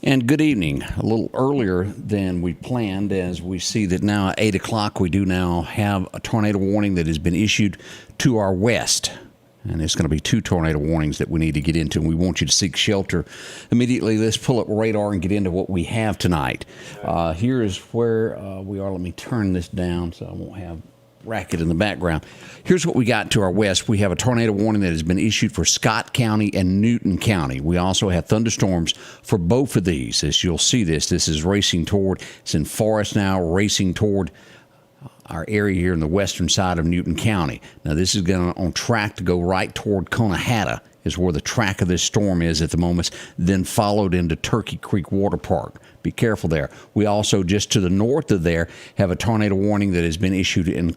And good evening. A little earlier than we planned, as we see that now at 8 o'clock we do now have a tornado warning that has been issued to our west. And it's going to be 2 tornado warnings that we need to get into, and we want you to seek shelter immediately. Let's pull up radar and get into what we have tonight. Here is where we are. Let me turn this down so I won't have racket in the background. Here's what we got to our west. We have a tornado warning that has been issued for Scott County and Newton County. We also have thunderstorms for both of these. As you'll see, this is racing toward, it's in Forest now, racing toward our area here in the western side of Newton County. Now, this is going on track to go right toward Conahatta, is where the track of this storm is at the moment, then followed into Turkey Creek Water Park. Be careful there. We also, just to the north of there, have a tornado warning that has been issued in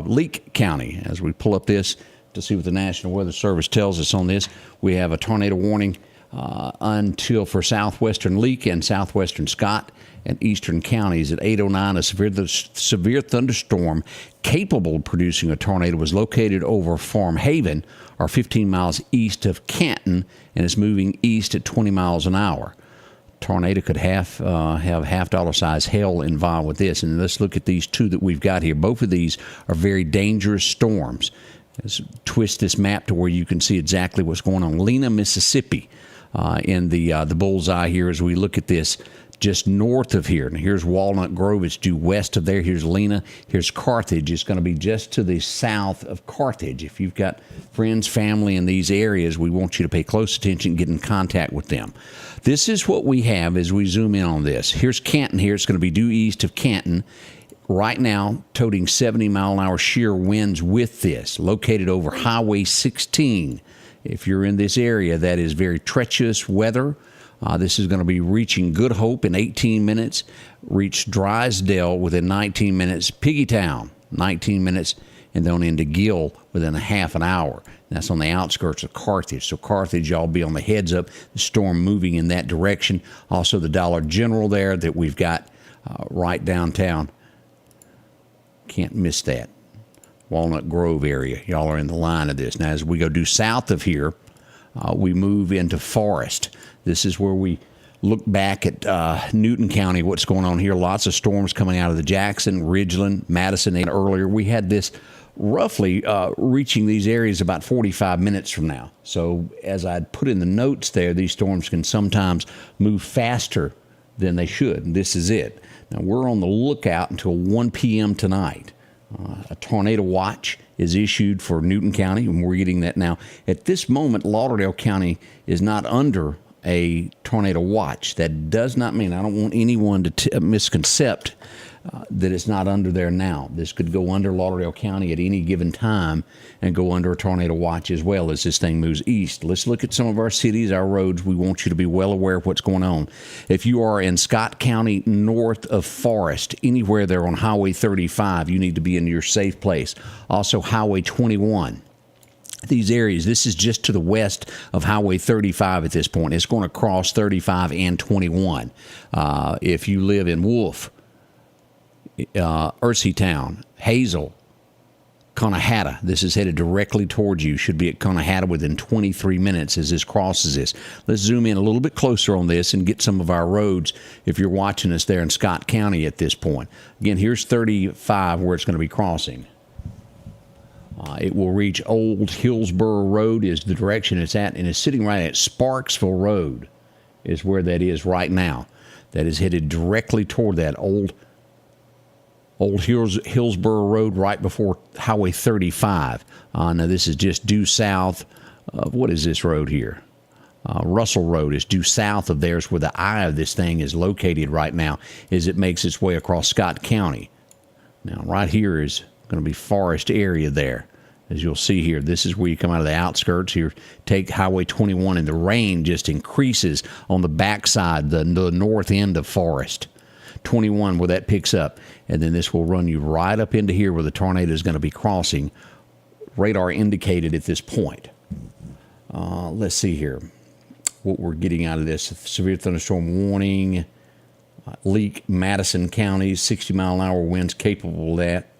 Leake County. As we pull up this to see what the National Weather Service tells us on this, we have a tornado warning until for southwestern Leake and southwestern Scott and eastern counties at 8:09. A severe thunderstorm capable of producing a tornado was located over Farm Haven, or 15 miles east of Canton, and is moving east at 20 miles an hour. Tornado could have half-dollar size hail involved with this. And let's look at these two that we've got here. Both of these are very dangerous storms. Let's twist this map to where you can see exactly what's going on. Lena, Mississippi, in the bullseye here as we look at this. Just north of here. Now, here's Walnut Grove. It's due west of there. Here's Lena. Here's Carthage. It's going to be just to the south of Carthage. If you've got friends, family in these areas, we want you to pay close attention, get in contact with them. This is what we have as we zoom in on this. Here's Canton here. It's going to be due east of Canton. Right now, toting 70-mile-an-hour shear winds with this, located over Highway 16. If you're in this area, that is very treacherous weather. This is going to be reaching Good Hope in 18 minutes, reach Drysdale within 19 minutes, Piggytown, 19 minutes, and then into Gill within a half an hour. And that's on the outskirts of Carthage. So Carthage, y'all be on the heads up, the storm moving in that direction. Also the Dollar General there that we've got right downtown. Can't miss that. Walnut Grove area. Y'all are in the line of this. Now, as we go due south of here, we move into Forest. This is where we look back at Newton County, what's going on here. Lots of storms coming out of the Jackson, Ridgeland, Madison. And earlier, we had this roughly reaching these areas about 45 minutes from now. So as I'd put in the notes there, these storms can sometimes move faster than they should. And this is it. Now, we're on the lookout until 1 p.m. tonight. A tornado watch is issued for Newton County, and we're getting that now. At this moment, Lauderdale County is not under a tornado watch. That does not mean, I don't want anyone to misconcept that it's not under there now. This could go under Lauderdale County at any given time and go under a tornado watch as well as this thing moves east. Let's look at some of our cities, our roads. We want you to be well aware of what's going on. If you are in Scott County north of Forest, anywhere there on Highway 35, you need to be in your safe place. Also Highway 21. These areas, this is just to the west of Highway 35 at this point. It's going to cross 35 and 21. If you live in Wolf, Urseetown, Hazel, Conahatta, this is headed directly towards you. Should be at Conahatta within 23 minutes as this crosses this. Let's zoom in a little bit closer on this and get some of our roads if you're watching us there in Scott County at this point. Again, here's 35 where it's going to be crossing. It will reach Old Hillsborough Road is the direction it's at, and it's sitting right at Sparksville Road is where that is right now. That is headed directly toward that Old Hillsborough Road right before Highway 35. Now, this is just due south of, what is this road here? Russell Road is due south of there. Is where the eye of this thing is located right now as it makes its way across Scott County. Now, right here is going to be Forest area there. As you'll see here, this is where you come out of the outskirts here. Take Highway 21, and the rain just increases on the backside, the north end of Forest. 21 where that picks up, and then this will run you right up into here where the tornado is going to be crossing. Radar indicated at this point. Let's see here what we're getting out of this. Severe thunderstorm warning. Leake, Madison counties, 60-mile-an-hour winds capable of that.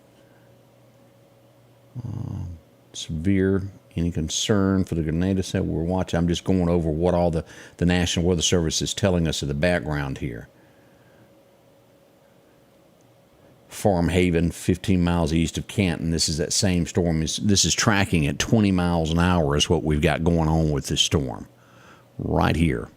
Severe Any concern for the Grenada set we're watching? I'm just going over what all the National Weather Service is telling us in the background here. Farm Haven, 15 miles east of Canton. This is that same storm. This is tracking at 20 miles an hour is what we've got going on with this storm right here.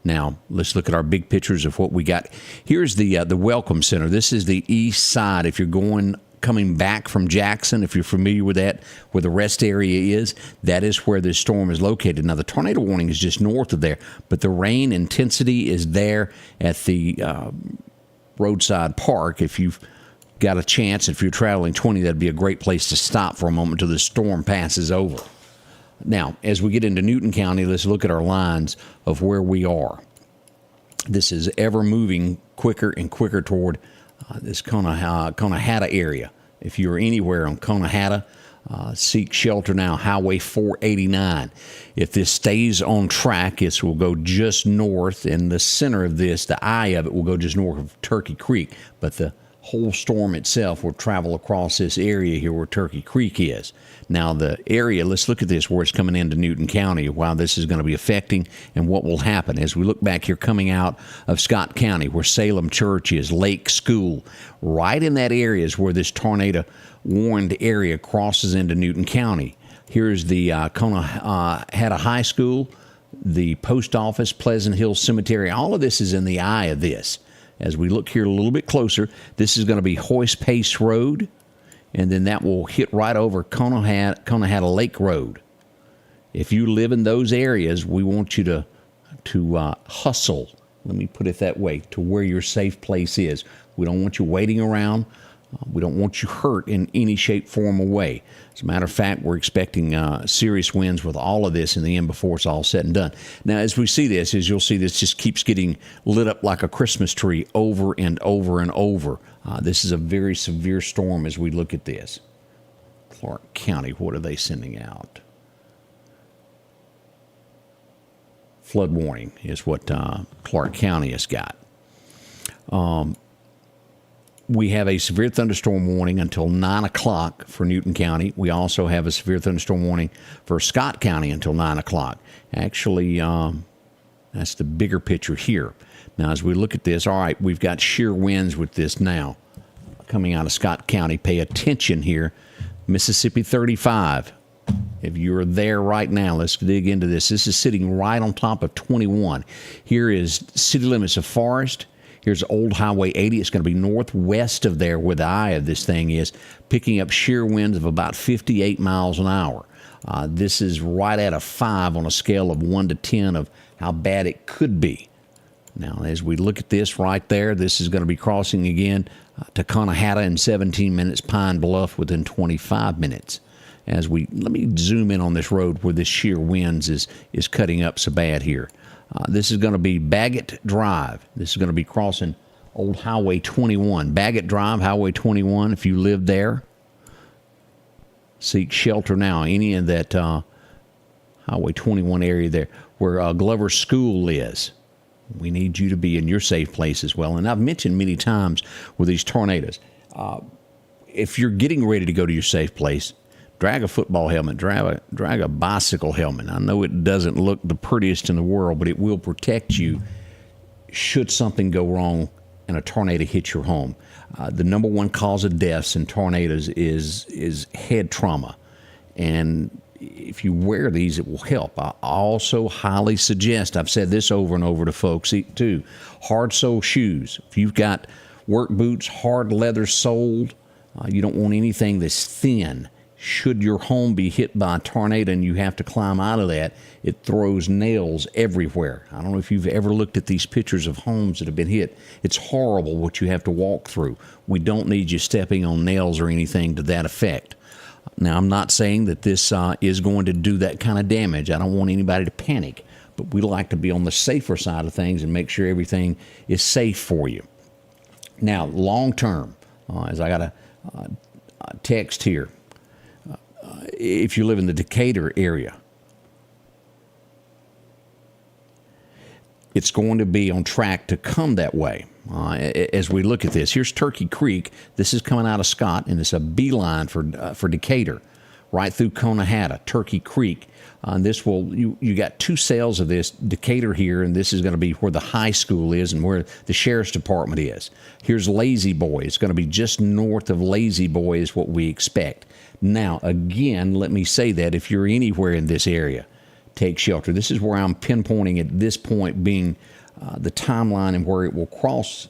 Now, let's look at our big pictures of what we got. Here's the Welcome Center. This is the east side. If you're coming back from Jackson, if you're familiar with that, where the rest area is, that is where this storm is located. Now, the tornado warning is just north of there, but the rain intensity is there at the roadside park. If you've got a chance, if you're traveling 20, that'd be a great place to stop for a moment until the storm passes over. Now, as we get into Newton County, let's look at our lines of where we are. This is ever moving quicker and quicker toward this Conahatta area. If you're anywhere on Conahatta, seek shelter now. Highway 489. If this stays on track, it will go just north. In the center of this, the eye of it will go just north of Turkey Creek. But the whole storm itself will travel across this area here where Turkey Creek is. Now, the area, let's look at this, where it's coming into Newton County, while this is going to be affecting and what will happen. As we look back here coming out of Scott County, where Salem Church is, Lake School, right in that area is where this tornado warned area crosses into Newton County. Here's the Conahatta High School, the post office, Pleasant Hill Cemetery. All of this is in the eye of this. As we look here a little bit closer, this is going to be Hoist Pace Road, and then that will hit right over Conahatta Lake Road. If you live in those areas, we want you to hustle, let me put it that way, to where your safe place is. We don't want you waiting around. We don't want you hurt in any shape, form, or way. As a matter of fact, we're expecting serious winds with all of this in the end before it's all said and done. Now, as we see this, as you'll see, this just keeps getting lit up like a Christmas tree over and over and over. This is a very severe storm as we look at this. Clark County, what are they sending out? Flood warning is what Clark County has got. We have a severe thunderstorm warning until 9 o'clock for Newton County. We also have a severe thunderstorm warning for Scott County until 9 o'clock. Actually, that's the bigger picture here. Now, as we look at this, all right, we've got shear winds with this now coming out of Scott County. Pay attention here. Mississippi 35. If you're there right now, let's dig into this. This is sitting right on top of 21. Here is city limits of Forest. Here's Old Highway 80. It's going to be northwest of there where the eye of this thing is, picking up shear winds of about 58 miles an hour. This is right at a 5 on a scale of 1 to 10 of how bad it could be. Now, as we look at this right there, this is going to be crossing again to Conahatta in 17 minutes, Pine Bluff within 25 minutes. Let me zoom in on this road where this shear winds is cutting up so bad here. This is going to be Baggett Drive. This is going to be crossing Old Highway 21. Baggett Drive, Highway 21, if you live there, seek shelter now. Any of that Highway 21 area there where Glover School is. We need you to be in your safe place as well. And I've mentioned many times with these tornadoes, if you're getting ready to go to your safe place, drag a football helmet, drag a bicycle helmet. I know it doesn't look the prettiest in the world, but it will protect you should something go wrong and a tornado hit your home. The number one cause of deaths in tornadoes is head trauma. And if you wear these, it will help. I also highly suggest, I've said this over and over to folks too, hard sole shoes. If you've got work boots, hard leather soled, you don't want anything that's thin. Should your home be hit by a tornado and you have to climb out of that, it throws nails everywhere. I don't know if you've ever looked at these pictures of homes that have been hit. It's horrible what you have to walk through. We don't need you stepping on nails or anything to that effect. Now, I'm not saying that this is going to do that kind of damage. I don't want anybody to panic, but we like to be on the safer side of things and make sure everything is safe for you. Now, long term, as I got a text here, if you live in the Decatur area, it's going to be on track to come that way. As we look at this, here's Turkey Creek. This is coming out of Scott, and it's a beeline for Decatur. right through Conahatta, Turkey Creek. This will you got two cells of this, Decatur here, and this is going to be where the high school is and where the sheriff's department is. Here's Lazy Boy. It's going to be just north of Lazy Boy is what we expect. Now, again, let me say that if you're anywhere in this area, take shelter. This is where I'm pinpointing at this point being the timeline and where it will cross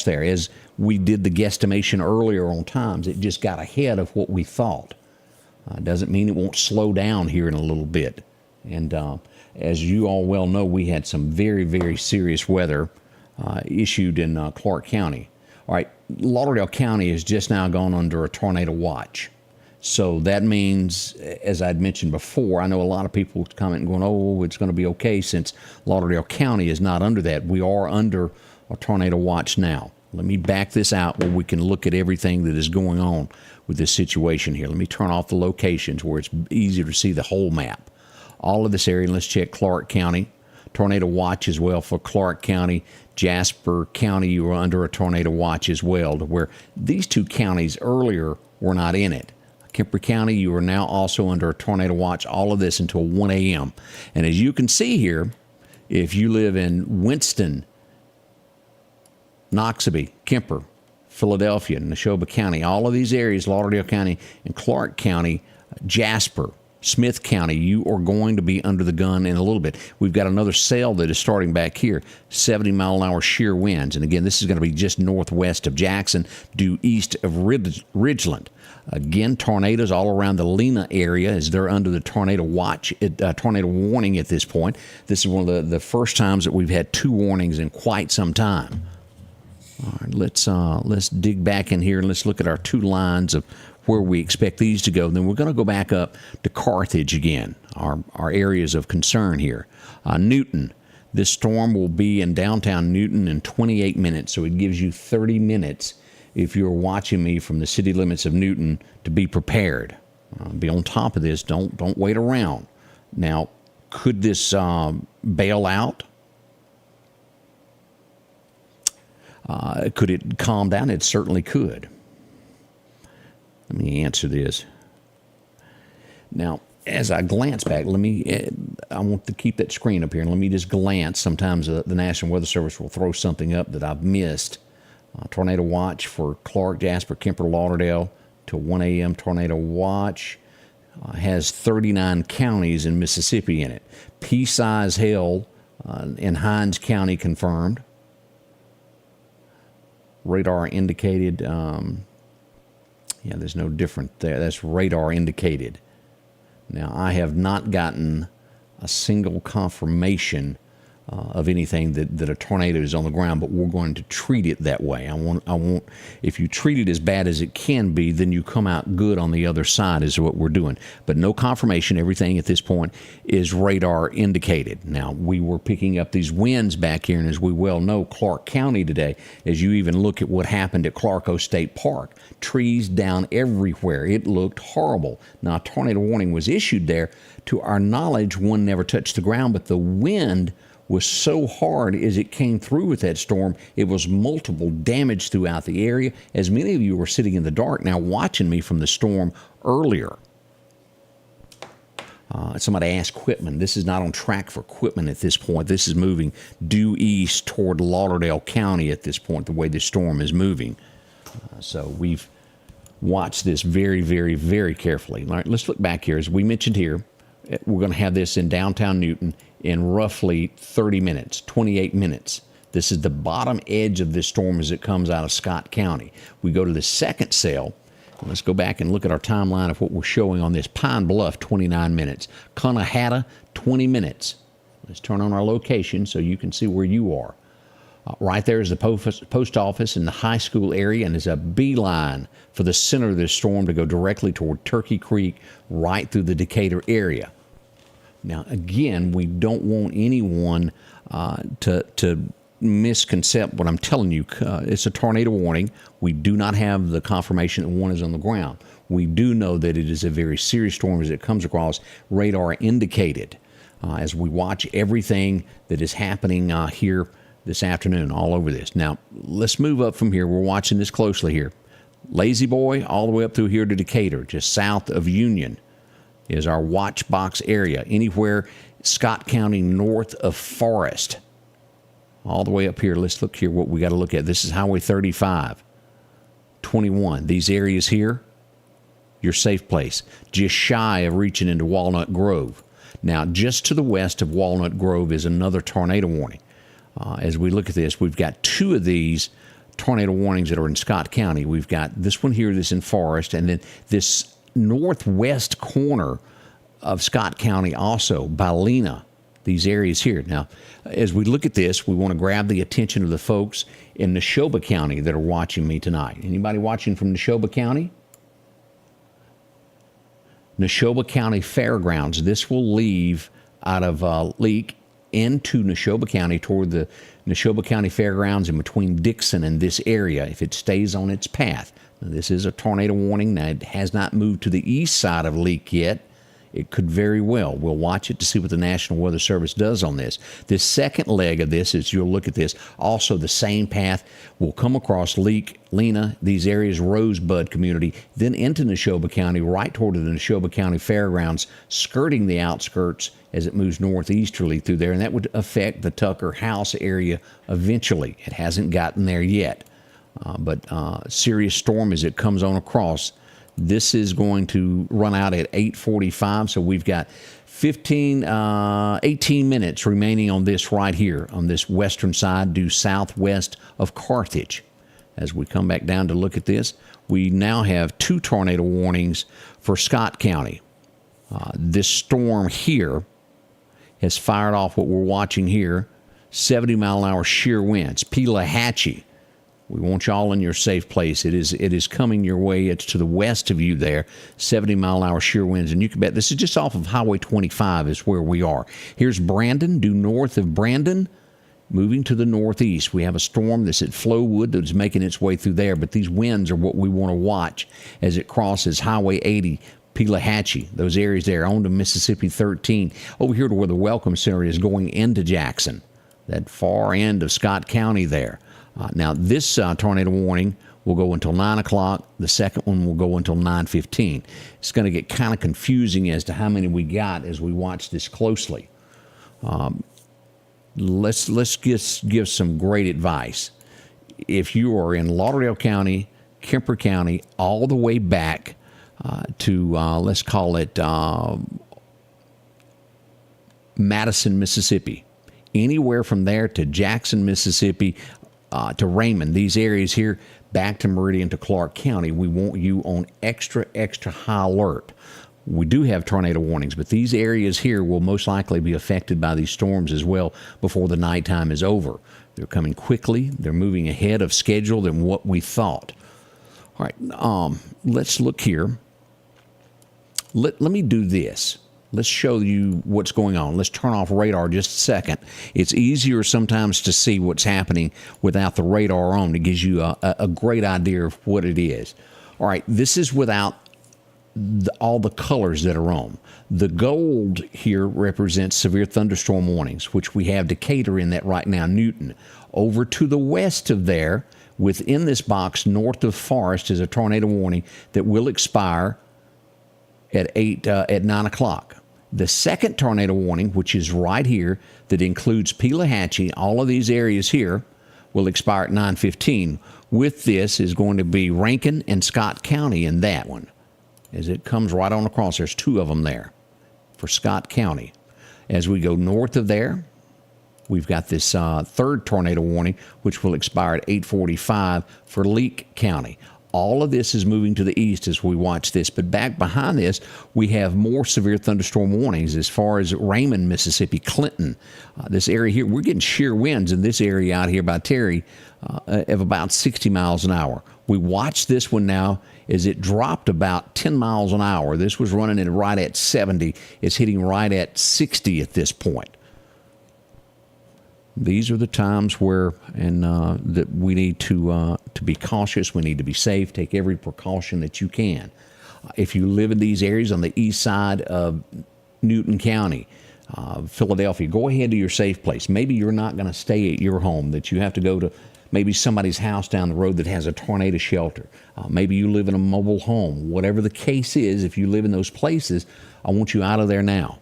there. As we did the guesstimation earlier on times, it just got ahead of what we thought. Doesn't mean it won't slow down here in a little bit. And as you all well know, we had some very, very serious weather issued in Clark County. All right, Lauderdale County has just now gone under a tornado watch. So that means, as I'd mentioned before, I know a lot of people commenting going, oh, it's going to be okay since Lauderdale County is not under that. We are under a tornado watch now. Let me back this out where we can look at everything that is going on with this situation here. Let me turn off the locations where it's easier to see the whole map. All of this area, and let's check Clark County. Tornado watch as well for Clark County. Jasper County, you were under a tornado watch as well, to where these two counties earlier were not in it. Kemper County, you are now also under a tornado watch, all of this until 1 a.m. And as you can see here, if you live in Winston, Noxubee, Kemper, Philadelphia, Neshoba County, all of these areas, Lauderdale County and Clark County, Jasper, Smith County, you are going to be under the gun in a little bit. We've got another cell that is starting back here, 70-mile-an-hour shear winds. And again, this is going to be just northwest of Jackson, due east of Ridgeland. Again, tornadoes all around the Lena area as they're under the tornado watch, tornado warning at this point. This is one of the first times that we've had two warnings in quite some time. All right, let's dig back in here and let's look at our two lines of where we expect these to go. Then we're going to go back up to Carthage again, our areas of concern here. Newton, this storm will be in downtown Newton in 28 minutes, so it gives you 30 minutes if you're watching me from the city limits of Newton to be prepared. Be on top of this. Don't wait around. Now, could this bail out? Could it calm down? It certainly could. Let me answer this. Now, as I glance back, I want to keep that screen up here, and let me just glance. Sometimes the National Weather Service will throw something up that I've missed. Tornado watch for Clark, Jasper, Kemper, Lauderdale till 1 a.m. Tornado watch has 39 counties in Mississippi in it. Pea-size hail in Hinds County confirmed. Radar indicated, there's no different there. That's radar indicated. Now, I have not gotten a single confirmation of anything that a tornado is on the ground, but we're going to treat it that way. I want. If you treat it as bad as it can be, then you come out good on the other side is what we're doing. But no confirmation. Everything at this point is radar indicated. Now, we were picking up these winds back here, and as we well know, Clark County today, as you even look at what happened at Clarko State Park, trees down everywhere. It looked horrible. Now, a tornado warning was issued there. To our knowledge, one never touched the ground, but the wind was so hard as it came through with that storm, it was multiple damage throughout the area. As many of you were sitting in the dark now watching me from the storm earlier. Somebody asked Quitman. This is not on track for Quitman at this point. This is moving due east toward Lauderdale County at this point, the way the storm is moving. So we've watched this very, very, very carefully. All right, let's look back here. As we mentioned here, we're going to have this in downtown Newton in roughly 30 minutes, 28 minutes. This is the bottom edge of this storm as it comes out of Scott County. We go to the second cell. Let's go back and look at our timeline of what we're showing on this. Pine Bluff, 29 minutes. Conahatta, 20 minutes. Let's turn on our location so you can see where you are. Right there is the post office in the high school area, and there's a beeline for the center of this storm to go directly toward Turkey Creek, right through the Decatur area. Now, again, we don't want anyone to misconcept what I'm telling you. It's a tornado warning. We do not have the confirmation that one is on the ground. We do know that it is a very serious storm as it comes across, radar indicated, as we watch everything that is happening here this afternoon all over this. Now, let's move up from here. We're watching this closely here. Lazy Boy all the way up through here to Decatur, just south of Union. is our watch box area. Anywhere Scott County north of Forest, all the way up here. Let's look here what we got to look at. This is Highway 35, 21. These areas here, your safe place, just shy of reaching into Walnut Grove. Now, just to the west of Walnut Grove is another tornado warning. As we look at this, we've got two of these tornado warnings that are in Scott County. We've got this one here that's in Forest, and then this northwest corner of Scott County also, by Lena, these areas here. Now, as we look at this, we want to grab the attention of the folks in Neshoba County that are watching me tonight. Anybody watching from Neshoba County? Neshoba County Fairgrounds. This will leave out of Leake into Neshoba County toward the Neshoba County Fairgrounds and between Dixon and this area if it stays on its path. Now, this is a tornado warning. Now, it has not moved to the east side of Leake yet. It could very well. We'll watch it to see what the National Weather Service does on this. This second leg of this, as you'll look at this, also the same path will come across Leake, Lena, these areas, Rosebud community, then into Neshoba County, right toward the Neshoba County Fairgrounds, skirting the outskirts as it moves northeasterly through there, and that would affect the Tucker House area eventually. It hasn't gotten there yet, but serious storm as it comes on across. This is going to run out at 8:45, so we've got 18 minutes remaining on this right here, on this western side due southwest of Carthage. As we come back down to look at this, we now have two tornado warnings for Scott County. This storm here has fired off what we're watching here, 70-mile-an-hour shear winds, Pelahatchie. We want y'all in your safe place. It is coming your way. It's to the west of you there, 70-mile-an-hour shear winds. And you can bet this is just off of Highway 25 is where we are. Here's Brandon, due north of Brandon, moving to the northeast. We have a storm that's at Flowood that's making its way through there, but these winds are what we want to watch as it crosses Highway 80, Pelahatchie, those areas there, on to Mississippi 13, over here to where the Welcome Center is going into Jackson, that far end of Scott County there. Now, this tornado warning will go until 9 o'clock. The second one will go until 9:15. It's going to get kind of confusing as to how many we got as we watch this closely. Let's give some great advice. If you are in Lauderdale County, Kemper County, all the way back to, let's call it Madison, Mississippi, anywhere from there to Jackson, Mississippi, to Raymond, these areas here, back to Meridian to Clark County, we want you on extra high alert. We do have tornado warnings, but these areas here will most likely be affected by these storms as well before the nighttime is over. They're coming quickly. They're moving ahead of schedule than what we thought. All right, let's look here. Let me do this. Let's show you what's going on. Let's turn off radar just a second. It's easier sometimes to see what's happening without the radar on. It gives you a great idea of what it is. All right, this is without all the colors that are on. The gold here represents severe thunderstorm warnings, which we have Decatur in that right now, Newton. Over to the west of there, within this box, north of Forest, is a tornado warning that will expire at 9 o'clock. The second tornado warning, which is right here, that includes Pelahatchie, all of these areas here, will expire at 9:15. With this is going to be Rankin and Scott County in that one. As it comes right on across, there's two of them there for Scott County. As we go north of there, we've got this third tornado warning, which will expire at 8:45 for Leake County. All of this is moving to the east as we watch this. But back behind this, we have more severe thunderstorm warnings as far as Raymond, Mississippi, Clinton. This area here, we're getting shear winds in this area out here by Terry of about 60 miles an hour. We watch this one now as it dropped about 10 miles an hour. This was running it right at 70. It's hitting right at 60 at this point. These are the times where that we need to be cautious. We need to be safe. Take every precaution that you can. If you live in these areas on the east side of Newton County, Philadelphia, go ahead to your safe place. Maybe you're not going to stay at your home, that you have to go to maybe somebody's house down the road that has a tornado shelter. Maybe you live in a mobile home. Whatever the case is, if you live in those places, I want you out of there now.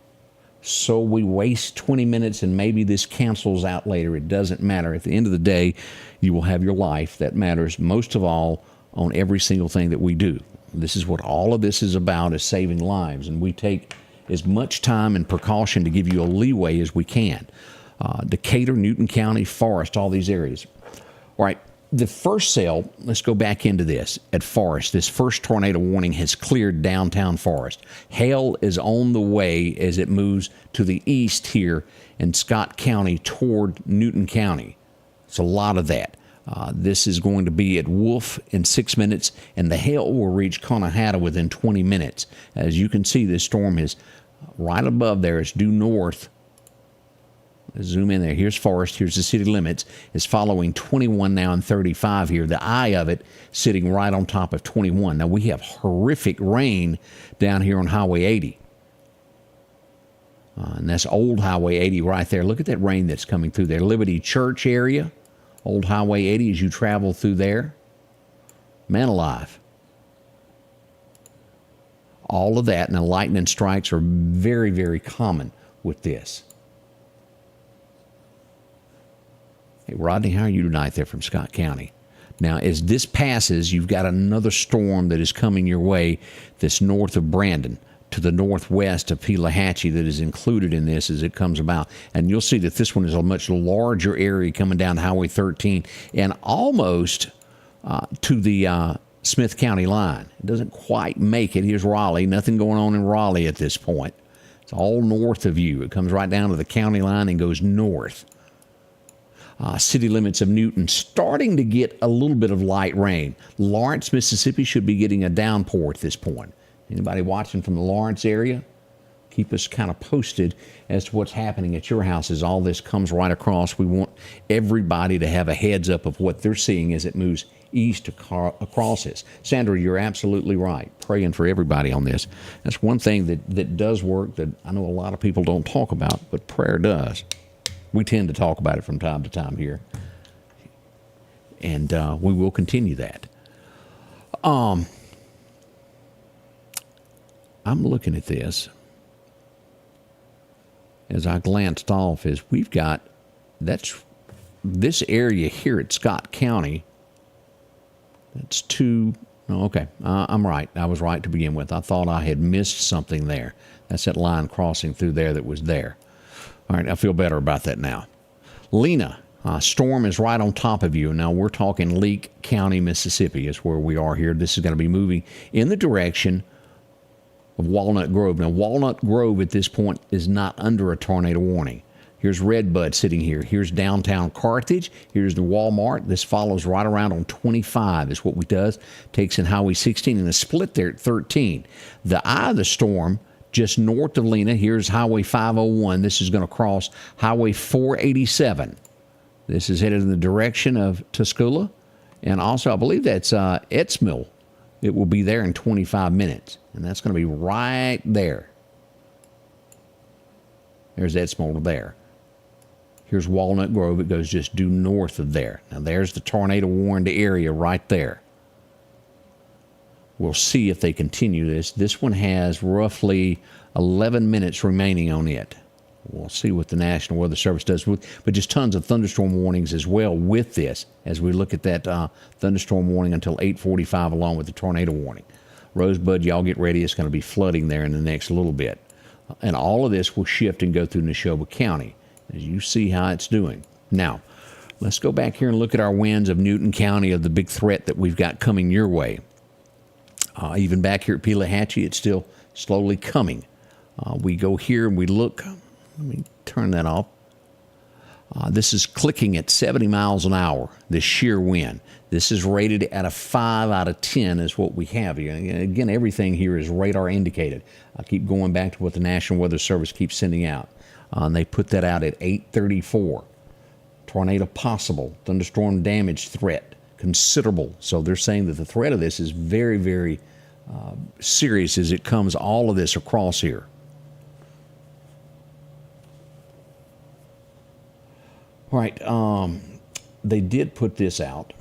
So we waste 20 minutes and maybe this cancels out later. It doesn't matter. At the end of the day, you will have your life. That matters most of all on every single thing that we do. This is what all of this is about, is saving lives. And we take as much time and precaution to give you a leeway as we can. Decatur, Newton County, Forest, all these areas. All right. The first cell, let's go back into this. At Forest, this first tornado warning has cleared downtown Forest. Hail is on the way as it moves to the east here in Scott County toward Newton County. It's a lot of that. This is going to be at Wolf in 6 minutes, and the hail will reach Conahatta within 20 minutes. As you can see, this storm is right above there. It's due north. Zoom in there. Here's Forest. Here's the city limits. It's following 21 now and 35 here. The eye of it sitting right on top of 21. Now, we have horrific rain down here on Highway 80. And that's old Highway 80 right there. Look at that rain that's coming through there. Liberty Church area, old Highway 80 as you travel through there. Man alive. All of that, and the lightning strikes are very, very common with this. Hey, Rodney, how are you tonight there from Scott County? Now, as this passes, you've got another storm that is coming your way that's north of Brandon to the northwest of Pelahatchie that is included in this as it comes about. And you'll see that this one is a much larger area coming down Highway 13 and almost to the Smith County line. It doesn't quite make it. Here's Raleigh. Nothing going on in Raleigh at this point. It's all north of you. It comes right down to the county line and goes north. City limits of Newton starting to get a little bit of light rain. Lawrence, Mississippi should be getting a downpour at this point. Anybody watching from the Lawrence area? Keep us kind of posted as to what's happening at your house as all this comes right across. We want everybody to have a heads up of what they're seeing as it moves east across this. Sandra, you're absolutely right. Praying for everybody on this. That's one thing that does work that I know a lot of people don't talk about, but prayer does. We tend to talk about it from time to time here, and we will continue that. I'm looking at this as I glanced off. Is we've got this area here at Scott County. That's two. Oh, okay, I'm right. I was right to begin with. I thought I had missed something there. That's that line crossing through there that was there. All right, I feel better about that now. Lena, storm is right on top of you. Now, we're talking Leake County, Mississippi is where we are here. This is going to be moving in the direction of Walnut Grove. Now, Walnut Grove at this point is not under a tornado warning. Here's Redbud sitting here. Here's downtown Carthage. Here's the Walmart. This follows right around on 25 is what we does. Takes in Highway 16 and a split there at 13. The eye of the storm just north of Lena, here's Highway 501. This is going to cross Highway 487. This is headed in the direction of Tuscola. And also, I believe that's Etzmill. It will be there in 25 minutes. And that's going to be right there. There's Etzmill there. Here's Walnut Grove. It goes just due north of there. Now, there's the tornado warned area right there. We'll see if they continue this. This one has roughly 11 minutes remaining on it. We'll see what the National Weather Service does, but just tons of thunderstorm warnings as well with this as we look at that thunderstorm warning until 8:45 along with the tornado warning. Rosebud, y'all get ready. It's going to be flooding there in the next little bit. And all of this will shift and go through Neshoba County as you see how it's doing. Now, let's go back here and look at our winds of Newton County of the big threat that we've got coming your way. Even back here at Pelahatchie, it's still slowly coming. We go here and we look. Let me turn that off. This is clicking at 70 miles an hour, this sheer wind. This is rated at a 5 out of 10 is what we have here. And again, everything here is radar indicated. I keep going back to what the National Weather Service keeps sending out. And they put that out at 8:34. Tornado possible. Thunderstorm damage threat. Considerable. So they're saying that the threat of this is very, very serious as it comes all of this across here. All right. they did put this out.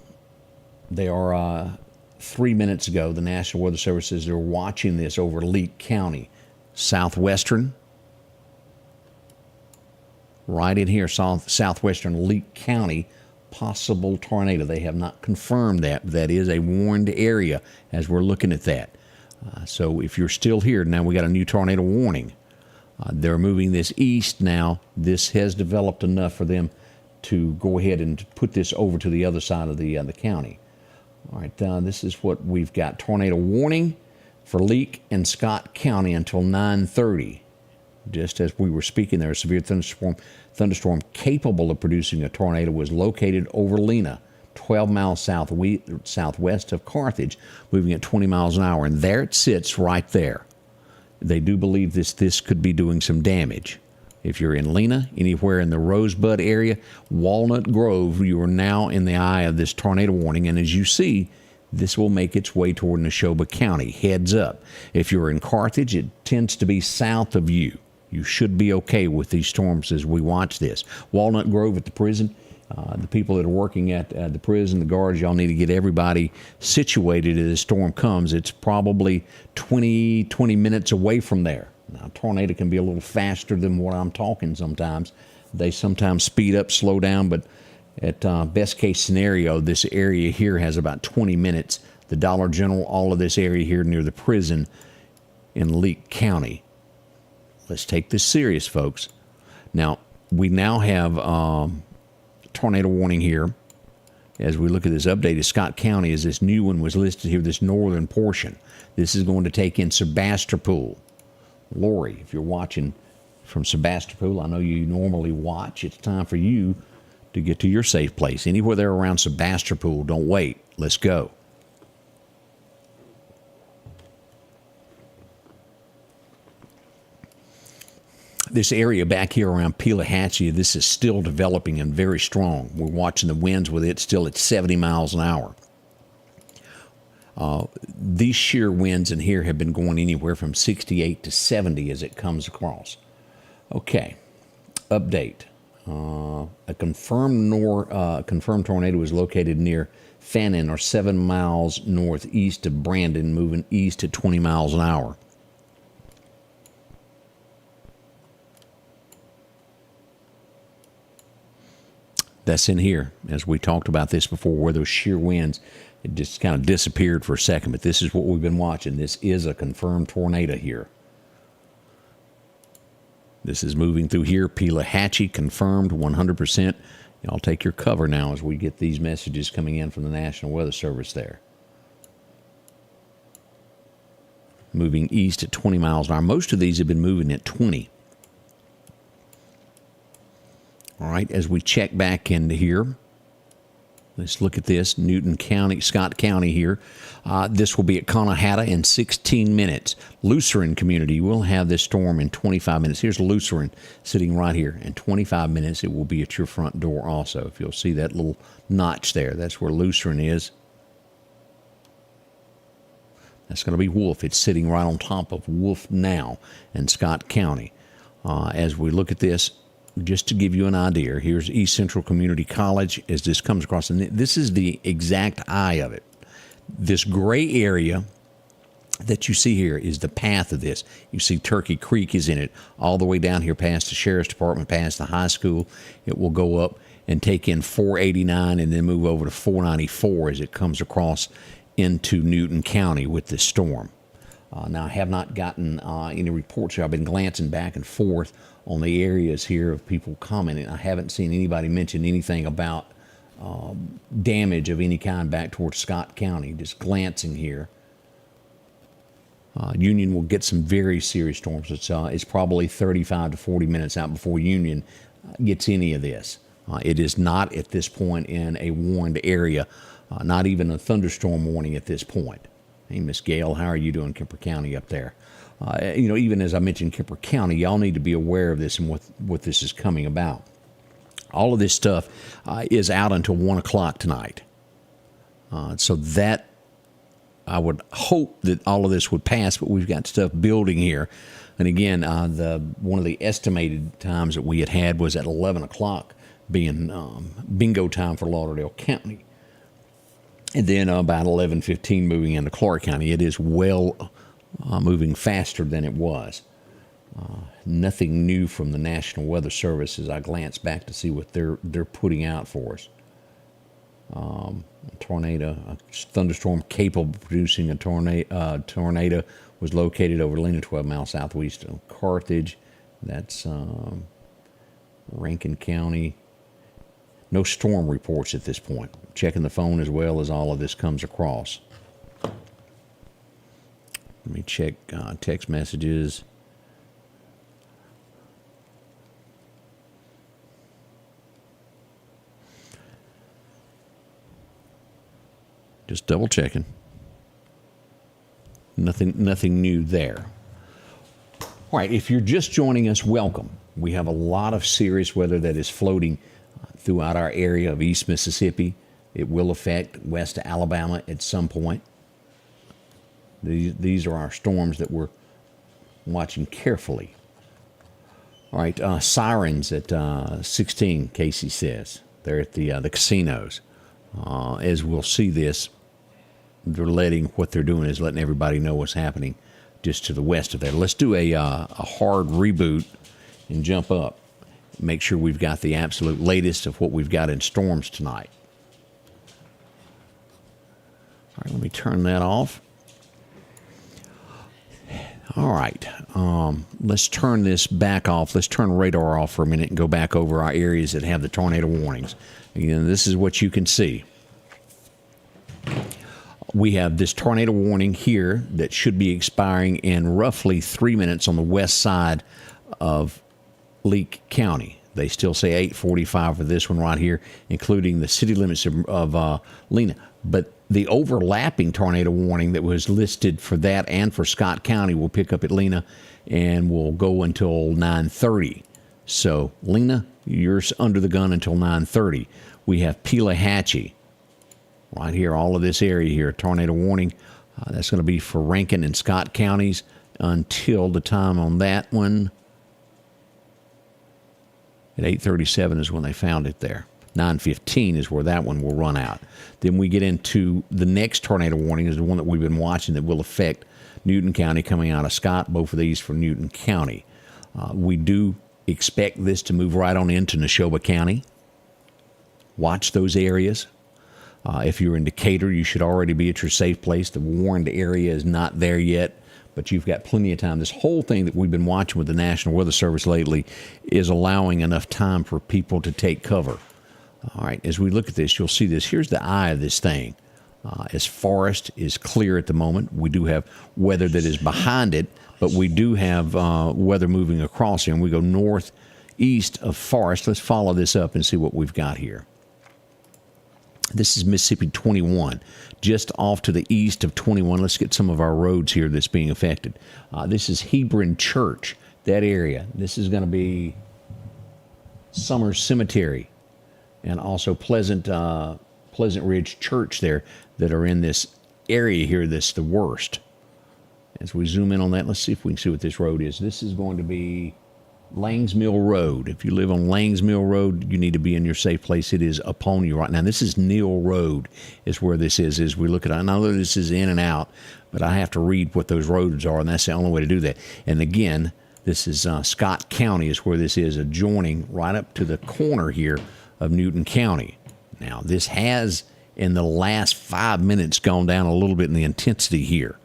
They are 3 minutes ago. The National Weather Service says they're watching this over Leake County, southwestern. Right in here, southwestern Leake County, possible tornado. They have not confirmed that, but that is a warned area as we're looking at that. So if you're still here, now we got a new tornado warning. They're moving this east now. This has developed enough for them to go ahead and put this over to the other side of the county. All right, this is what we've got. Tornado warning for Leake and Scott County until 9:30. Just as we were speaking there, a severe thunderstorm capable of producing a tornado was located over Lena, 12 miles southwest of Carthage, moving at 20 miles an hour. And there it sits right there. They do believe this could be doing some damage. If you're in Lena, anywhere in the Rosebud area, Walnut Grove, you are now in the eye of this tornado warning. And as you see, this will make its way toward Neshoba County. Heads up. If you're in Carthage, it tends to be south of you. You should be okay with these storms as we watch this. Walnut Grove at the prison, the people that are working at the prison, the guards, y'all need to get everybody situated as the storm comes. It's probably 20 minutes away from there. Now, a tornado can be a little faster than what I'm talking sometimes. They sometimes speed up, slow down, but at best case scenario, this area here has about 20 minutes. The Dollar General, all of this area here near the prison in Leake County. Let's take this serious, folks. Now, we now have tornado warning here. As we look at this updated Scott County, as this new one was listed here, this northern portion. This is going to take in Sebastopol. Lori, if you're watching from Sebastopol, I know you normally watch. It's time for you to get to your safe place. Anywhere there around Sebastopol, don't wait. Let's go. This area back here around Pelahatchie, this is still developing and very strong. We're watching the winds with it still at 70 miles an hour. These shear winds in here have been going anywhere from 68 to 70 as it comes across. Okay, update. A confirmed tornado is located near Fannin, or 7 miles northeast of Brandon, moving east at 20 miles an hour. That's in here, as we talked about this before, where those shear winds, it just kind of disappeared for a second, but this is what we've been watching. This is a confirmed tornado here. This is moving through here. Pelahatchie, confirmed 100%. Y'all take your cover now as we get these messages coming in from the National Weather Service there. Moving east at 20 miles an hour. Most of these have been moving at 20. All right, as we check back into here, let's look at this. Newton County, Scott County here. This will be at Conahatta in 16 minutes. Lucerne community will have this storm in 25 minutes. Here's Lucerne sitting right here. In 25 minutes, it will be at your front door also. If you'll see that little notch there, that's where Lucerne is. That's going to be Wolf. It's sitting right on top of Wolf now in Scott County. As we look at this, just to give you an idea, here's East Central Community College as this comes across. And this is the exact eye of it. This gray area that you see here is the path of this. You see Turkey Creek is in it, all the way down here past the Sheriff's Department, past the high school. It will go up and take in 489 and then move over to 494 as it comes across into Newton County with this storm. Now, I have not gotten any reports here. I've been glancing back and forth on the areas here of people commenting. I haven't seen anybody mention anything about damage of any kind back towards Scott County. Just glancing here. Union will get some very serious storms. It's probably 35 to 40 minutes out before Union gets any of this. It is not at this point in a warned area, not even a thunderstorm warning at this point. Hey, Miss Gail, how are you doing, Kemper County up there? Even as I mentioned Kemper County, y'all need to be aware of this and what this is coming about. All of this stuff is out until 1 o'clock tonight. So that, I would hope that all of this would pass, but we've got stuff building here. And again, one of the estimated times that we had was at 11 o'clock being bingo time for Lauderdale County. And then about 11:15 moving into Clark County. It is moving faster than it was. Nothing new from the National Weather Service as I glance back to see what they're putting out for us. A thunderstorm capable of producing a tornado was located over Lena, 12 miles southwest of Carthage. That's Rankin County. No storm reports at this point. Checking the phone as well as all of this comes across. Let me check text messages. Just double checking. Nothing new there. All right, if you're just joining us, welcome. We have a lot of serious weather that is floating throughout our area of East Mississippi. It will affect west Alabama at some point. These are our storms that we're watching carefully. All right, sirens at 16, Casey says. They're at the casinos. As we'll see this, what they're doing is letting everybody know what's happening just to the west of there. Let's do a hard reboot and jump up. Make sure we've got the absolute latest of what we've got in storms tonight. All right, let me turn that off. All right, let's turn this back off. Let's turn radar off for a minute and go back over our areas that have the tornado warnings. Again, this is what you can see. We have this tornado warning here that should be expiring in roughly 3 minutes on the west side of Leake County. They still say 8:45 for this one right here, including the city limits of Lena. But the overlapping tornado warning that was listed for that and for Scott County will pick up at Lena and will go until 9:30. So Lena, you're under the gun until 9:30. We have Pelahatchie right here, all of this area here, tornado warning. That's going to be for Rankin and Scott counties until the time on that one. At 8:37 is when they found it there. 9:15 is where that one will run out. Then we get into the next tornado warning is the one that we've been watching that will affect Newton County coming out of Scott, both of these for Newton County. We do expect this to move right on into Neshoba County. Watch those areas. If you're in Decatur, you should already be at your safe place. The warned area is not there yet, but you've got plenty of time. This whole thing that we've been watching with the National Weather Service lately is allowing enough time for people to take cover. All right, as we look at this, you'll see this. Here's the eye of this thing. As forest is clear at the moment, we do have weather that is behind it, but we do have weather moving across here, and we go northeast of forest. Let's follow this up and see what we've got here. This is Mississippi 21, just off to the east of 21. Let's get some of our roads here that's being affected. This is Hebron Church, that area. This is going to be Summers Cemetery and also Pleasant Ridge Church there that are in this area here that's the worst. As we zoom in on that, let's see if we can see what this road is. This is going to be Langs Mill Road. If you live on Langs Mill Road, you need to be in your safe place. It is upon you right now. This is Neal Road is where this is as we look at it. I know this is in and out, but I have to read what those roads are, and that's the only way to do that. And again, this is Scott County is where this is, adjoining right up to the corner here of Newton County. Now, this has, in the last 5 minutes, gone down a little bit in the intensity here.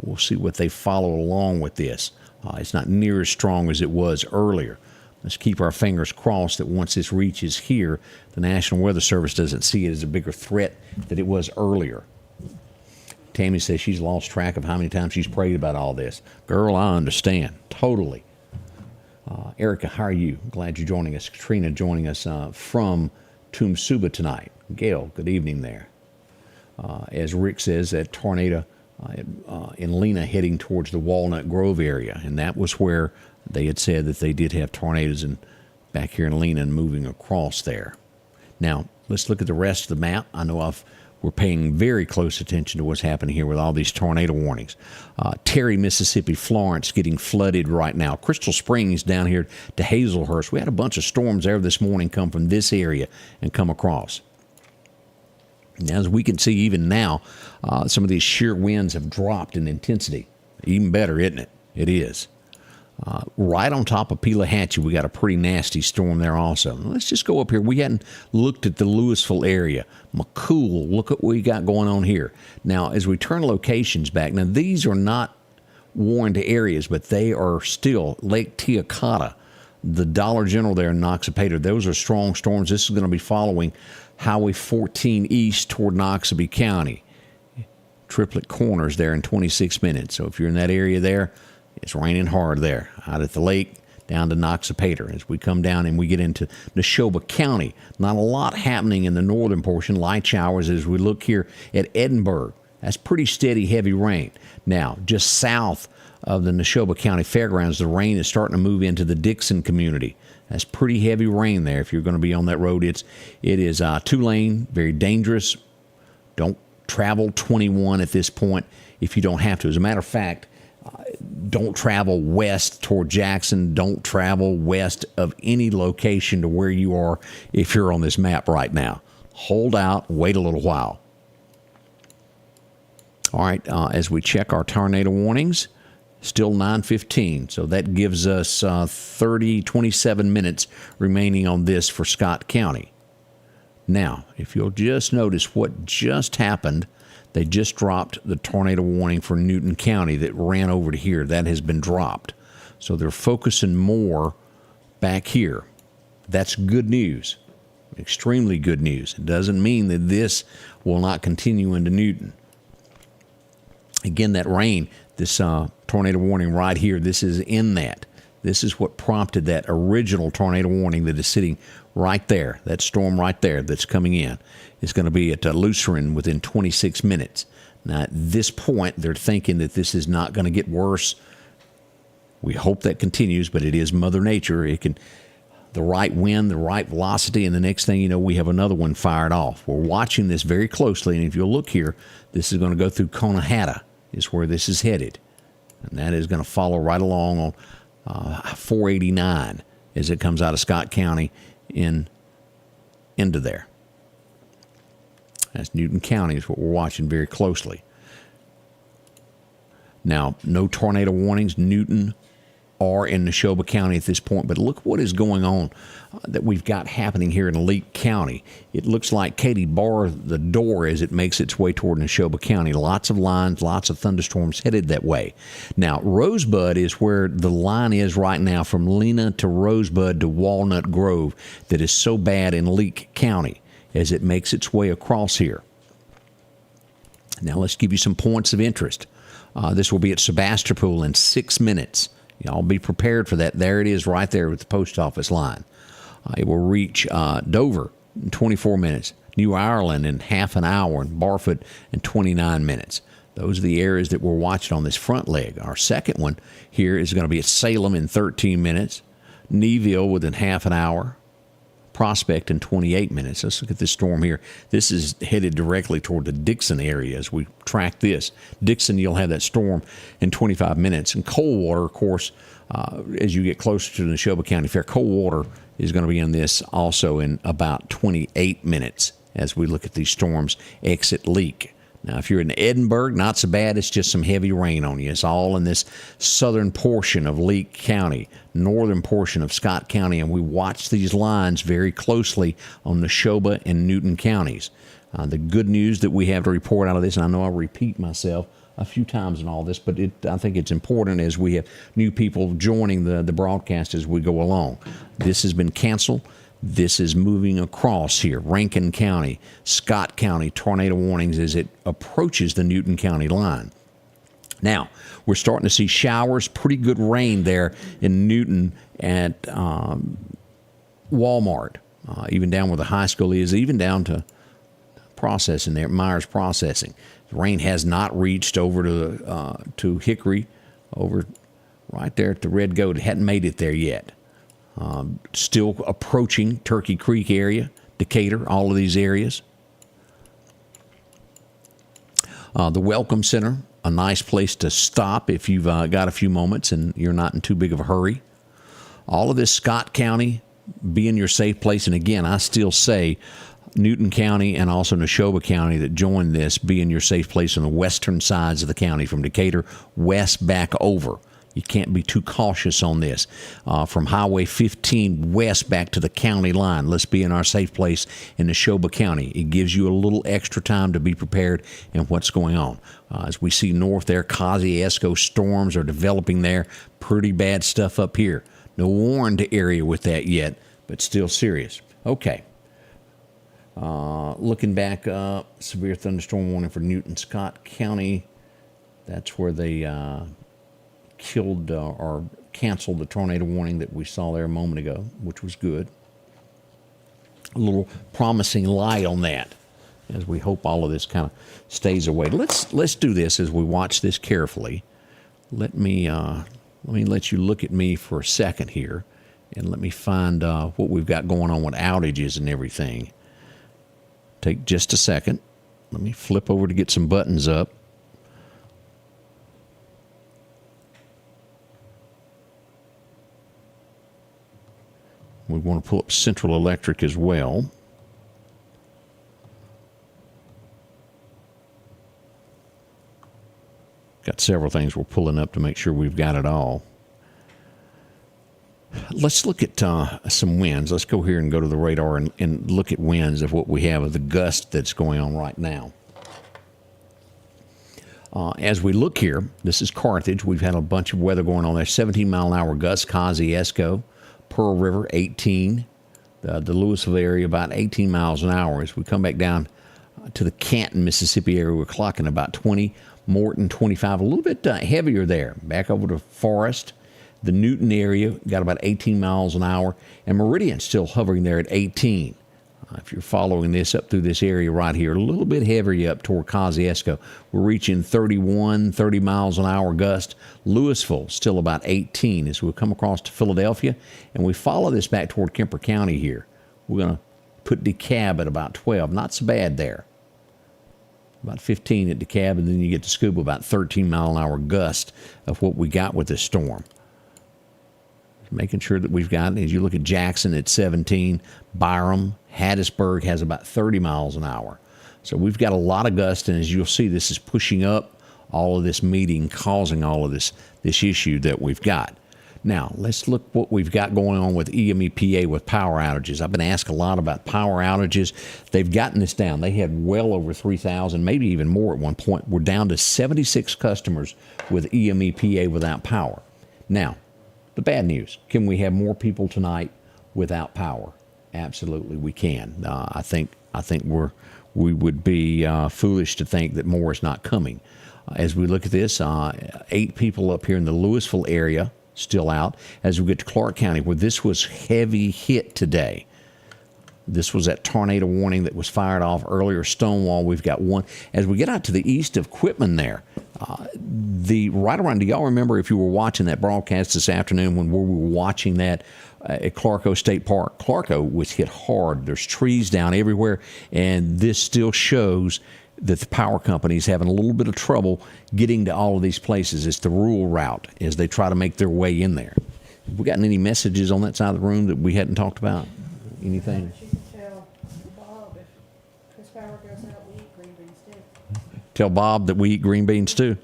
We'll see what they follow along with this. It's not near as strong as it was earlier. Let's keep our fingers crossed that once this reaches here, the National Weather Service doesn't see it as a bigger threat than it was earlier. Tammy says she's lost track of how many times she's prayed about all this. Girl, I understand. Totally. Erica, how are you? Glad you're joining us. Katrina joining us from Tumsuba tonight. Gail, good evening there. As Rick says, that tornado in Lena heading towards the Walnut Grove area, and that was where they had said that they did have tornadoes back here in Lena and moving across there. Now, let's look at the rest of the map. I know we're paying very close attention to what's happening here with all these tornado warnings. Terry, Mississippi, Florence getting flooded right now. Crystal Springs down here to Hazelhurst. We had a bunch of storms there this morning come from this area and come across. And as we can see even now, some of these shear winds have dropped in intensity. Even better, isn't it? It is. Right on top of Pelahatchie, we got a pretty nasty storm there also. Let's just go up here. We hadn't looked at the Louisville area. McCool, look at what we got going on here. Now, as we turn locations back, now these are not warned areas, but they are still Lake Teocata, the Dollar General there in Noxapater. Those are strong storms. This is going to be following Highway 14 east toward Noxubee County. Triplet Corners there in 26 minutes. So if you're in that area there, it's raining hard there, out at the lake, down to Noxapater. As we come down and we get into Neshoba County, not a lot happening in the northern portion. Light showers as we look here at Edinburgh. That's pretty steady, heavy rain. Now, just south of the Neshoba County Fairgrounds, the rain is starting to move into the Dixon community. That's pretty heavy rain there. If you're going to be on that road, it is 2-lane, very dangerous. Don't travel 21 at this point if you don't have to. As a matter of fact, don't travel west toward Jackson. Don't travel west of any location to where you are if you're on this map right now. Hold out, wait a little while. All right, as we check our tornado warnings, still 9:15, so that gives us 27 minutes remaining on this for Scott County. Now, if you'll just notice what just happened, they just dropped the tornado warning for Newton County that ran over to here. That has been dropped. So they're focusing more back here. That's good news, extremely good news. It doesn't mean that this will not continue into Newton. Again, that rain, this tornado warning right here, this is in that. This is what prompted that original tornado warning that is sitting right there, that storm right there that's coming in. It's going to be at Lucerne within 26 minutes. Now, at this point, they're thinking that this is not going to get worse. We hope that continues, but it is Mother Nature. It can, the right wind, the right velocity, and the next thing you know, we have another one fired off. We're watching this very closely, and if you'll look here, this is going to go through Conahatta, is where this is headed. And that is going to follow right along on 489 as it comes out of Scott County into there. That's Newton County is what we're watching very closely. Now, no tornado warnings, Newton or in Neshoba County at this point, but look what is going on that we've got happening here in Leake County. It looks like Katy barred the door as it makes its way toward Neshoba County. Lots of lines, lots of thunderstorms headed that way. Now, Rosebud is where the line is right now from Lena to Rosebud to Walnut Grove that is so bad in Leake County as it makes its way across here. Now, let's give you some points of interest. This will be at Sebastopol in 6 minutes. Y'all be prepared for that. There it is right there with the post office line. It will reach Dover in 24 minutes, New Ireland in half an hour, and Barfoot in 29 minutes. Those are the areas that we're watching on this front leg. Our second one here is going to be at Salem in 13 minutes, Neville within half an hour, Prospect in 28 minutes. Let's look at this storm here. This is headed directly toward the Dixon area as we track this. Dixon, you'll have that storm in 25 minutes. And Coldwater, of course, as you get closer to the Neshoba County Fair, Coldwater is going to be in this also in about 28 minutes as we look at these storms exit Leake. Now, if you're in Edinburgh, not so bad. It's just some heavy rain on you. It's all in this southern portion of Leake County, northern portion of Scott County, and we watch these lines very closely on Neshoba and Newton counties. The good news that we have to report out of this, and I know I repeat myself a few times in all this, but I think it's important as we have new people joining the broadcast as we go along. This has been canceled. This is moving across here, Rankin County, Scott County, tornado warnings as it approaches the Newton County line. Now, we're starting to see showers, pretty good rain there in Newton at Walmart, even down where the high school is, even down to processing there, Myers Processing. The rain has not reached over to Hickory, over right there at the Red Goat. It hadn't made it there yet. Still approaching Turkey Creek area, Decatur, all of these areas. The Welcome Center, a nice place to stop if you've got a few moments and you're not in too big of a hurry. All of this Scott County being your safe place. And again, I still say Newton County and also Neshoba County that joined this being your safe place on the western sides of the county from Decatur west back over. You can't be too cautious on this. From Highway 15 west back to the county line, let's be in our safe place in Neshoba County. It gives you a little extra time to be prepared in what's going on. As we see north there, Kosciuszko storms are developing there. Pretty bad stuff up here. No warned area with that yet, but still serious. Okay. Looking back up, severe thunderstorm warning for Newton, Scott County. That's where they killed or canceled the tornado warning that we saw there a moment ago, which was good. A little promising light on that as we hope all of this kind of stays away. Let's do this as we watch this carefully. Let me let you look at me for a second here, and let me find what we've got going on with outages and everything. Take just a second. Let me flip over to get some buttons up. We want to pull up Central Electric as well. Got several things we're pulling up to make sure we've got it all. Let's look at some winds. Let's go here and go to the radar and look at winds of what we have of the gust that's going on right now. As we look here, this is Carthage. We've had a bunch of weather going on there. 17-mile-an-hour gusts, Kosciuszko. Pearl River, 18. The Louisville area, about 18 miles an hour. As we come back down to the Canton, Mississippi area, we're clocking about 20. Morton, 25. A little bit heavier there. Back over to Forest. The Newton area got about 18 miles an hour. And Meridian still hovering there at 18. If you're following this up through this area right here, a little bit heavier up toward Kosciuszko. We're reaching 31, 30 miles an hour gust. Louisville still about 18 as we come across to Philadelphia. And we follow this back toward Kemper County here. We're going to put DeKalb at about 12. Not so bad there. About 15 at DeKalb, and then you get to Scuba, about 13 mile an hour gust of what we got with this storm. Making sure that we've got, as you look at Jackson at 17, Byram, Hattiesburg has about 30 miles an hour. So we've got a lot of gust, and as you'll see, this is pushing up all of this meeting, causing all of this issue that we've got. Now, let's look what we've got going on with EMEPA with power outages. I've been asked a lot about power outages. They've gotten this down. They had well over 3,000, maybe even more at one point. We're down to 76 customers with EMEPA without power. Now, the bad news, can we have more people tonight without power? Absolutely, we can. I think we would be foolish to think that more is not coming. As we look at this, 8 people up here in the Louisville area still out. As we get to Clark County, where this was heavy hit today. This was that tornado warning that was fired off earlier. Stonewall, we've got one. As we get out to the east of Quitman there, right around, do y'all remember if you were watching that broadcast this afternoon when we were watching that at Clarko State Park? Clarko was hit hard. There's trees down everywhere, and this still shows that the power company is having a little bit of trouble getting to all of these places. It's the rural route as they try to make their way in there. Have we gotten any messages on that side of the room that we hadn't talked about? Anything? You can tell Bob if his power goes out, we eat green beans too. Tell Bob that we eat green beans too.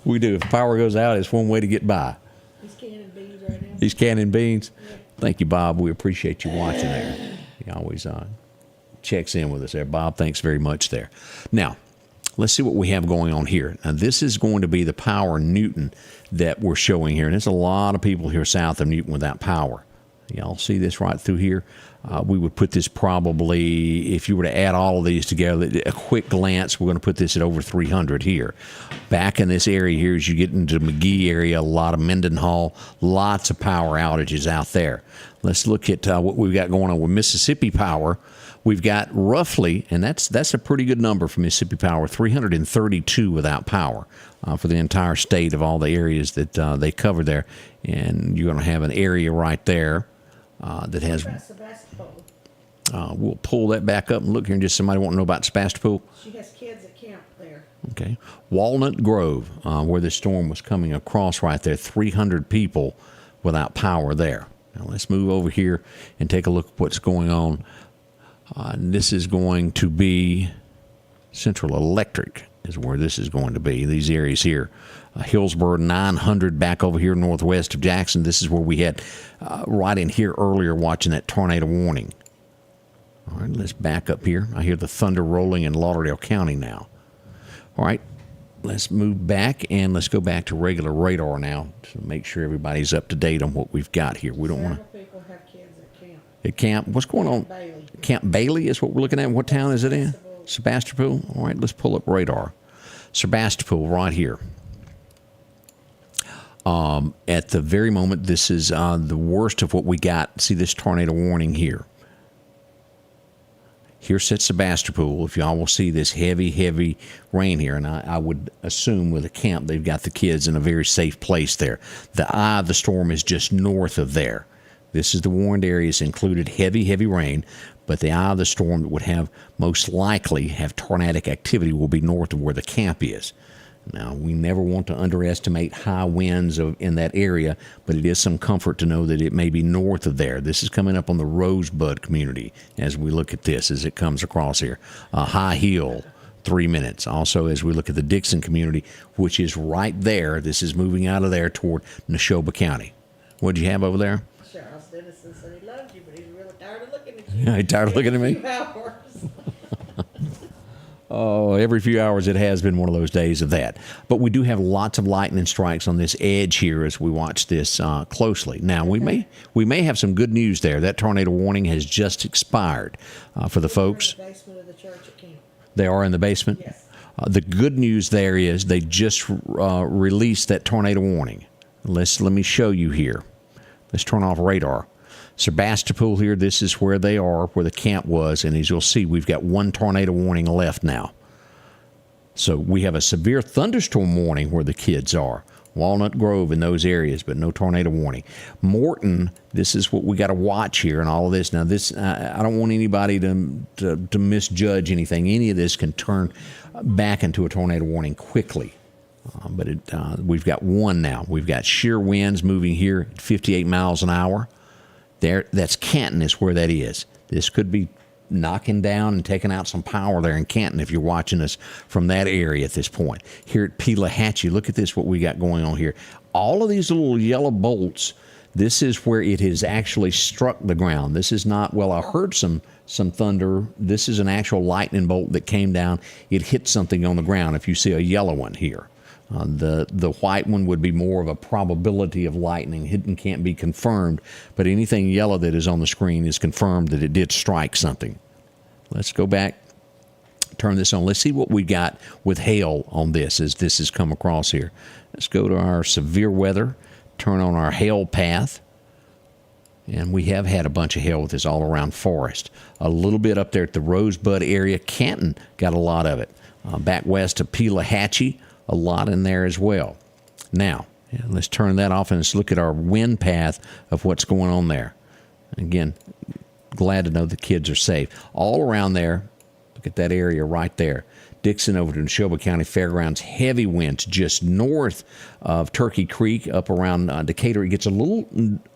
We do. If power goes out, it's one way to get by. He's canning beans right now. He's canning beans. Yeah. Thank you, Bob. We appreciate you watching there. He always checks in with us there. Bob, thanks very much there. Now, let's see what we have going on here. Now, this is going to be the power Newton that we're showing here. And there's a lot of people here south of Newton without power. Y'all see this right through here? We would put this probably, if you were to add all of these together, a quick glance, we're going to put this at over 300 here. Back in this area here, as you get into the McGee area, a lot of Mendenhall, lots of power outages out there. Let's look at what we've got going on with Mississippi Power. We've got roughly, and that's a pretty good number for Mississippi Power, 332 without power for the entire state of all the areas that they cover there. And you're going to have an area right there that has. Sebastopol. We'll pull that back up and look here in just somebody want to know about Sebastopol. She has kids at camp there. Okay. Walnut Grove, where the storm was coming across right there, 300 people without power there. Now let's move over here and take a look at what's going on. This is going to be Central Electric is where this is going to be, these areas here. Hillsborough, 900 back over here northwest of Jackson. This is where we had right in here earlier watching that tornado warning. All right, let's back up here. I hear the thunder rolling in Lauderdale County now. All right, let's move back and let's go back to regular radar now to make sure everybody's up to date on what we've got here. We don't want to. Several people have kids at camp. At camp, what's going on? Bailey. Camp Bailey is what we're looking at. What town is it in? Sebastopol. All right, let's pull up radar. Sebastopol right here. At the very moment, this is the worst of what we got. See this tornado warning here. Here sits Sebastopol. If y'all will see this heavy, heavy rain here, and I would assume with a camp they've got the kids in a very safe place there. The eye of the storm is just north of there. This is the warned areas included heavy, heavy rain, but the eye of the storm that would have most likely have tornadic activity will be north of where the camp is. Now, we never want to underestimate high winds in that area, but it is some comfort to know that it may be north of there. This is coming up on the Rosebud community as we look at this as it comes across here. High Hill, 3 minutes. Also, as we look at the Dixon community, which is right there, this is moving out of there toward Neshoba County. What'd you have over there? Charles Dennison said he loved you, but he's really tired of looking at you. Yeah, tired of looking at me? 2 hours. Oh, every few hours it has been one of those days of that. But we do have lots of lightning strikes on this edge here as we watch this closely. Now, we may have some good news there. That tornado warning has just expired for the folks. In the basement of the church at camp. They are in the basement? Yes. The good news there is they just released that tornado warning. Let me show you here. Let's turn off radar. Sebastopol here, this is where they are, where the camp was, and as you'll see, we've got one tornado warning left now. So we have a severe thunderstorm warning where the kids are. Walnut Grove in those areas, but no tornado warning. Morton, this is what we got to watch here and all of this. Now, this I don't want anybody to misjudge anything. Any of this can turn back into a tornado warning quickly. But we've got one now. We've got shear winds moving here at 58 miles an hour. There, that's Canton is where that is. This could be knocking down and taking out some power there in Canton if you're watching us from that area at this point. Here at Pelahatchie, look at this, what we got going on here. All of these little yellow bolts, this is where it has actually struck the ground. This is not, well, I heard some thunder. This is an actual lightning bolt that came down. It hit something on the ground if you see a yellow one here. The white one would be more of a probability of lightning. Hidden can't be confirmed, but anything yellow that is on the screen is confirmed that it did strike something. Let's go back, turn this on. Let's see what we got with hail on this as this has come across here. Let's go to our severe weather, turn on our hail path, and we have had a bunch of hail with this all around Forest. A little bit up there at the Rosebud area. Canton got a lot of it. Back west of Pelahatchie, a lot in there as well. Now, let's turn that off and let's look at our wind path of what's going on there. Again, glad to know the kids are safe. All around there, look at that area right there. Dixon over to Neshoba County Fairgrounds, heavy winds just north of Turkey Creek up around Decatur. It gets a little